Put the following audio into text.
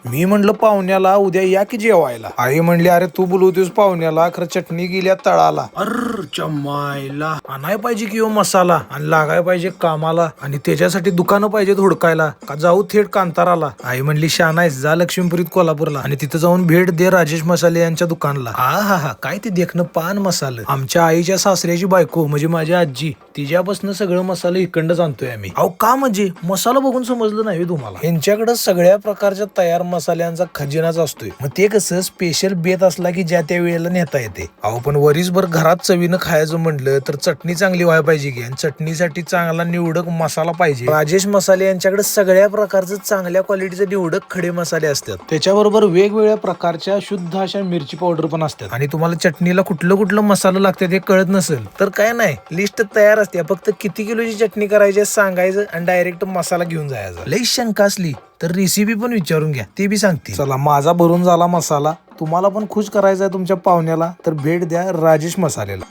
मी म्हणलं पाहुण्याला उद्या या की जेवायला. आई म्हणली अरे तू बोलवतोस पाहुण्याला, खरं चटणी गेल्या तळाला. चमायला आणाय पाहिजे की मसाला आणि लागाय पाहिजे कामाला, आणि त्याच्यासाठी दुकानं पाहिजेत हुडकायला का जाऊ थेट कांताराला. आई म्हणली शानायस, जा लक्ष्मीपुरीत कोल्हापूरला आणि तिथं जाऊन भेट दे राजेश मसाले यांच्या दुकानला. हा काय ते देखणं पान मसाला. आमच्या आईच्या सासऱ्याची बायको म्हणजे माझी आजी, तिच्यापासून सगळं मसाला इकडंच आणतोय आम्ही. अहो का म्हणजे मसाला बघून समजलं नाही तुम्हाला? यांच्याकडे सगळ्या प्रकारच्या तयार मसाल्यांचा खजिनाच असतोय. मग ते कसं स्पेशल बेत असला की ज्या त्या वेळेला नेता येते. अहो पण वरीसभर घरात चवीनं खायचं म्हटलं तर चटणी चांगली व्हायला पाहिजे की, आणि चटणीसाठी चांगला निवडक मसाला पाहिजे. राजेश मसाले यांच्याकडे सगळ्या प्रकारचं चांगल्या क्वालिटीचे निवडक खडे मसाले असतात. त्याच्याबरोबर वेगवेगळ्या प्रकारच्या शुद्ध अशा मिरची पावडर पण असतात. आणि तुम्हाला चटणीला कुठलं मसाला लागतात हे कळत नसेल तर काय नाही, लिस्ट तयार असते. फक्त किती किलोची चटणी करायची सांगायचं आणि डायरेक्ट मसाला घेऊन जायचा. लई शंका असली तर रेसिपी पण विचारून घ्या, ते बी सांगते. चला माझा भरून झाला मसाला. तुम्हाला पण खुश करायचा आहे तुमच्या पाहुण्याला तर भेट द्या राजेश मसाल्याला.